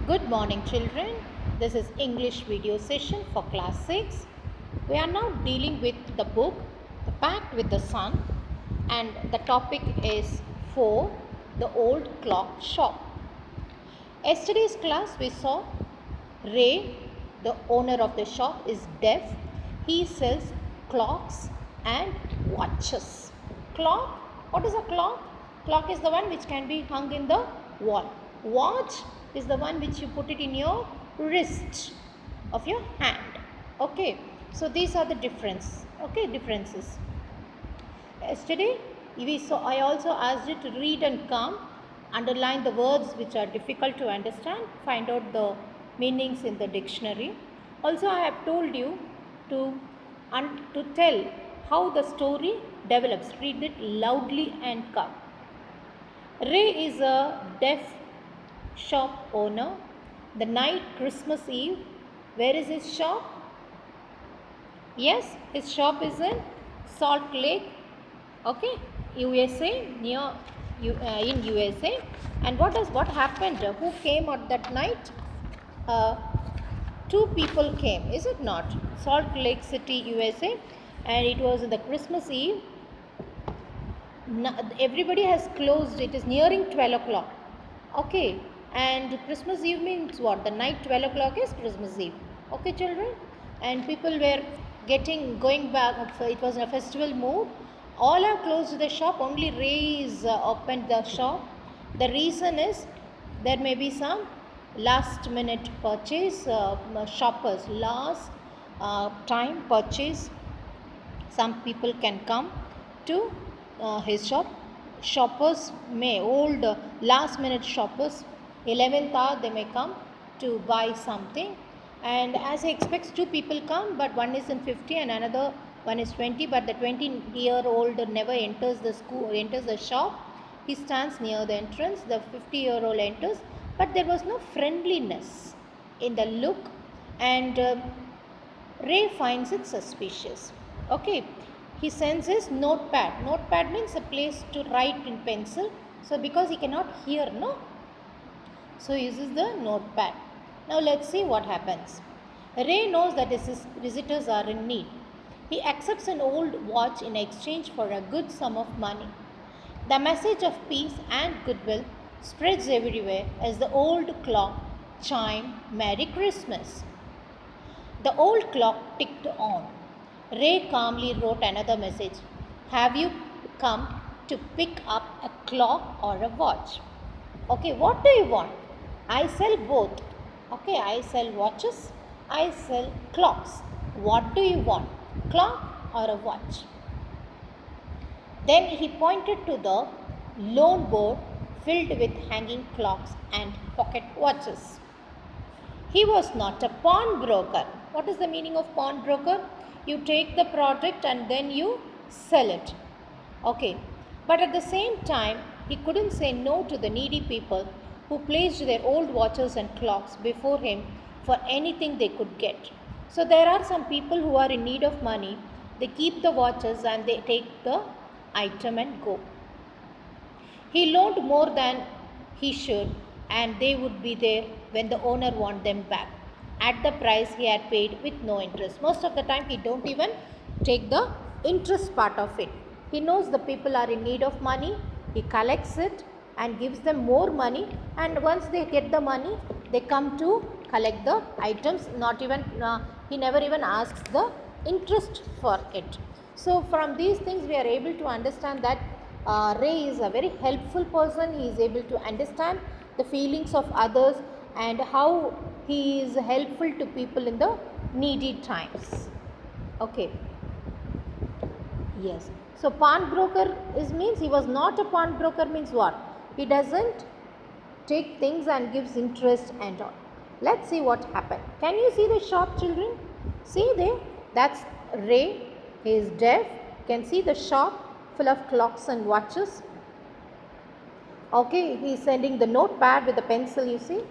Good morning, children. This is English video session for class 6. We are now dealing with the book The Pact with the Sun, and the topic is 4, the old clock shop. Yesterday's class we saw Ray, the owner of the shop, is deaf. He sells clocks and watches. Clock? What is a clock? Clock is the one which can be hung in the wall. Watch is the one which you put it in your wrist of your hand. Okay. So these are the differences. Yesterday I also asked you to read and come, underline the words which are difficult to understand, find out the meanings in the dictionary. Also I have told you to tell how the story develops. Read it loudly and come. Ray is a deaf shop owner. The night Christmas Eve, where is his shop? Yes, his shop is in Salt Lake, okay, USA, in USA. And what happened? Who came at that night? Two people came, is it not? Salt Lake City, USA, and it was the Christmas Eve. Everybody has closed. It is nearing 12 o'clock. Okay, and Christmas Eve means what? The night 12 o'clock is Christmas Eve. Okay, children, and people were going back. It was in a festival mood. All have closed the shop. Only Ray is opened the shop. The reason is there may be some last minute purchase, shoppers last time purchase. Some people can come to his shop. Shoppers may, last minute shoppers, 11th hour they may come to buy something. And as he expects, two people come, but one is in 50 and another one is 20. But the 20-year-old never enters the shop. He stands near the entrance. The 50-year-old enters, but there was no friendliness in the look, and Ray finds it suspicious. Okay, he sends his notepad. Notepad means a place to write in pencil. So because he cannot hear, no, so he uses the notepad. Now let's see what happens. Ray knows that his visitors are in need. He accepts an old watch in exchange for a good sum of money. The message of peace and goodwill spreads everywhere as the old clock chimed Merry Christmas. The old clock ticked on. Ray calmly wrote another message. Have you come to pick up a clock or a watch? Okay, what do you want? I sell both. Okay, I sell watches, I sell clocks. What do you want? Clock or a watch? Then he pointed to the loan board filled with hanging clocks and pocket watches. He was not a pawnbroker. What is the meaning of pawnbroker? You take the product and then you sell it. Okay. But at the same time, he couldn't say no to the needy people who placed their old watches and clocks before him for anything they could get. So there are some people who are in need of money. They keep the watches and they take the item and go. He loaned more than he should, and they would be there when the owner want them back at the price he had paid with no interest. Most of the time he don't even take the interest part of it. He knows the people are in need of money. He collects it and gives them more money, and once they get the money, they come to collect the items. Not even he never even asks the interest for it. So from these things we are able to understand that Ray is a very helpful person. He is able to understand the feelings of others and how he is helpful to people in the needy times. Okay. Yes. So pawnbroker means he was not a pawnbroker means what? He doesn't take things and gives interest and all. Let's see what happened. Can you see the shop, children? See there? That's Ray. He is deaf. You can see the shop full of clocks and watches. Okay, he is sending the notepad with a pencil, you see,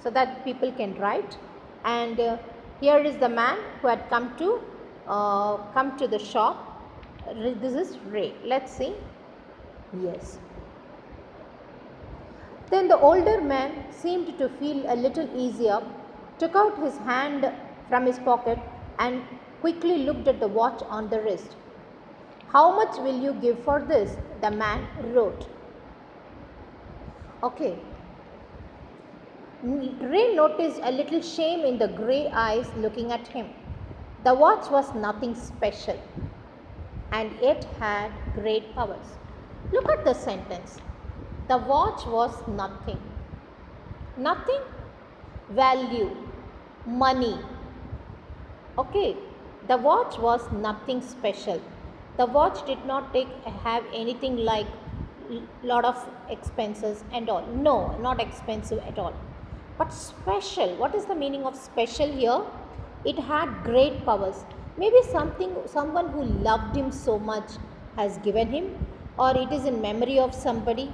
so that people can write. And here is the man who had come to the shop. This is Ray. Let's see. Yes. Then the older man seemed to feel a little easier, took out his hand from his pocket, and quickly looked at the watch on the wrist. How much will you give for this? The man wrote. Okay. Ray noticed a little shame in the grey eyes looking at him. The watch was nothing special and yet had great powers. Look at the sentence. The watch was nothing. Nothing? Value. Money. Okay. The watch was nothing special. The watch did not have anything like lot of expenses and all. No, not expensive at all. But special. What is the meaning of special here? It had great powers. Maybe someone who loved him so much has given him, or it is in memory of somebody.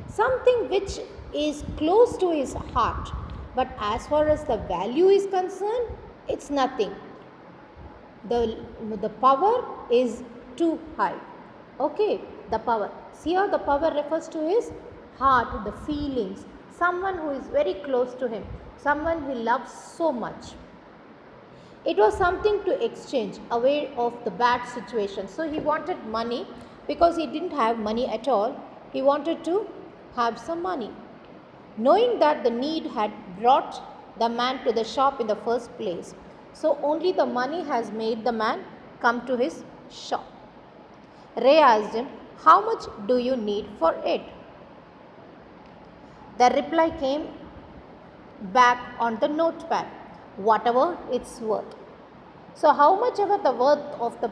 Something which is close to his heart. But as far as the value is concerned, it's nothing. The power is too high. Okay, the power. See how the power refers to his heart, the feelings. Someone who is very close to him. Someone he loves so much. It was something to exchange away of the bad situation. So he wanted money because he didn't have money at all. He wanted to have some money. Knowing that the need had brought the man to the shop in the first place, so only the money has made the man come to his shop. Ray asked him, "How much do you need for it?" The reply came back on the notepad, "Whatever it's worth." So how much ever the worth of the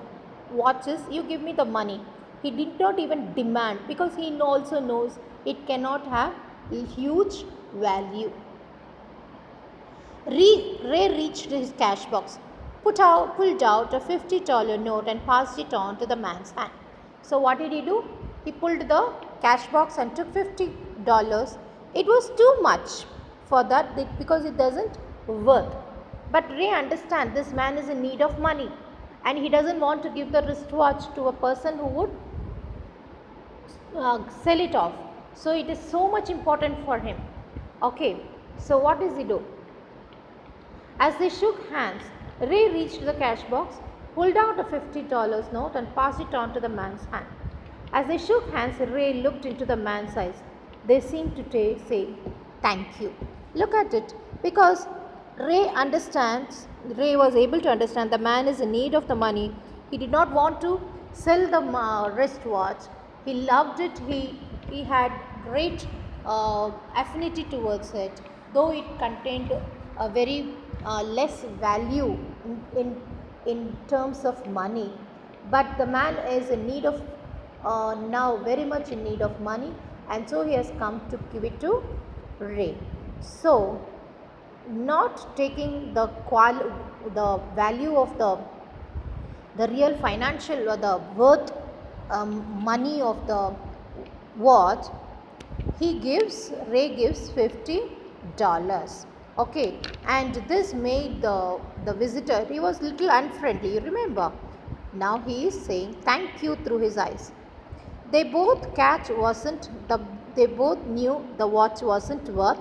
watch is, you give me the money. He did not even demand because he also knows it cannot have huge value. Ray reached his cash box, pulled out a $50 note and passed it on to the man's hand. So what did he do? He pulled the cash box and took $50. It was too much for that because it doesn't worth. But Ray understands this man is in need of money and he doesn't want to give the wristwatch to a person who would sell it off. So it is so much important for him. Okay, so what does he do? As they shook hands, Ray reached the cash box, pulled out a $50 note and passed it on to the man's hand. As they shook hands, Ray looked into the man's eyes. They seemed to say, "Thank you." Look at it, because Ray was able to understand the man is in need of the money. He did not want to sell the wristwatch. He loved it. He had great affinity towards it, though it contained a very less value in terms of money. But the man is in need of now very much in need of money, and so he has come to give it to Ray. So, not taking the value of the real financial or the worth money of the watch, Ray gives $50. Okay, and this made the visitor, he was little unfriendly, you remember. Now he is saying thank you through his eyes. They both knew the watch wasn't worth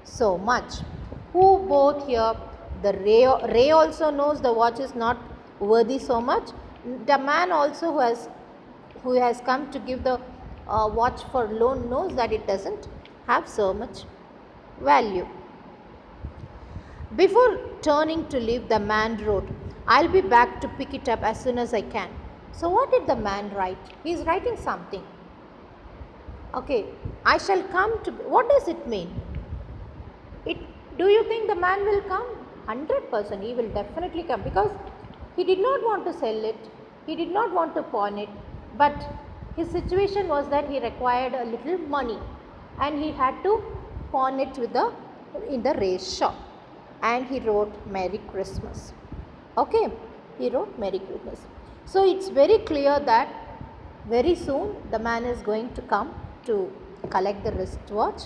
so much. Who both here? The Ray also knows the watch is not worthy so much. The man also who has come to give the watch for loan knows that it doesn't have so much value. Before turning to leave, the man wrote, "I'll be back to pick it up as soon as I can." So what did the man write? He is writing something. Okay, I shall come to. What does it mean? Do you think the man will come? 100% he will definitely come, because he did not want to sell it. He did not want to pawn it. But his situation was that he required a little money and he had to pawn it in the Ray's shop. And he wrote Merry Christmas. Okay, he wrote Merry Christmas. So it's very clear that very soon the man is going to come to collect the wristwatch,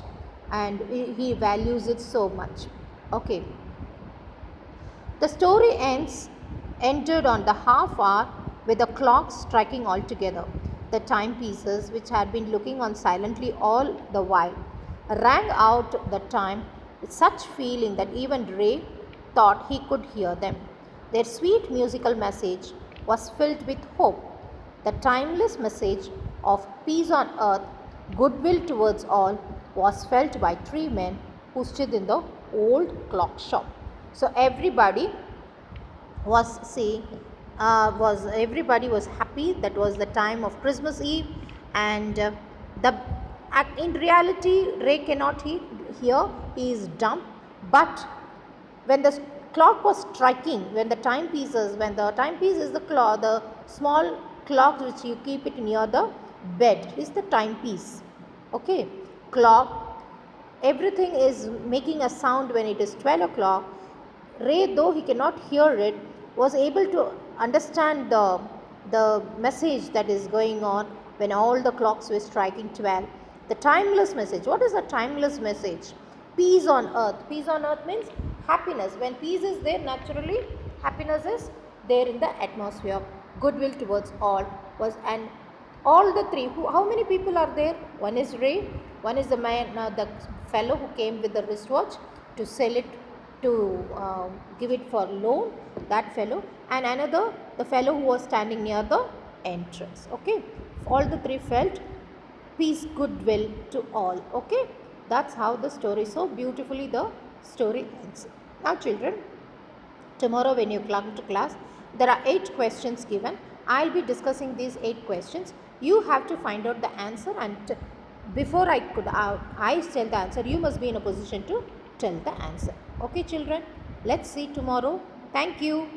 and he values it so much. Okay. The story ended on the half hour with the clock striking all together. The timepieces, which had been looking on silently all the while, rang out the time with such feeling that even Ray thought he could hear them. Their sweet musical message was filled with hope. The timeless message of peace on earth, goodwill towards all, was felt by three men who stood in the old clock shop. So was saying was everybody was happy. That was the time of Christmas Eve, and the in reality Ray cannot hear, he is dumb. But when the clock was striking, when the timepiece is the small clock which you keep it near the bed is the timepiece. Okay, clock, everything is making a sound when it is 12 o'clock. Ray, though he cannot hear it, was able to understand the message that is going on when all the clocks were striking 12. The timeless message. What is a timeless message? Peace on earth. Peace on earth means happiness. When peace is there, naturally happiness is there in the atmosphere. Goodwill towards all was, and all the three. How many people are there? One is Ray. One is the man, the fellow who came with the wristwatch to sell it, to give it for loan, that fellow, and another, the fellow who was standing near the entrance. Okay, all the three felt peace, goodwill to all. Okay, that's how the story, so beautifully the story ends. Now children, tomorrow when you come to class, there are 8 questions given. I'll be discussing these 8 questions. You have to find out the answer, and before I tell the answer, you must be in a position to tell the answer. Okay children, let's see tomorrow. Thank you.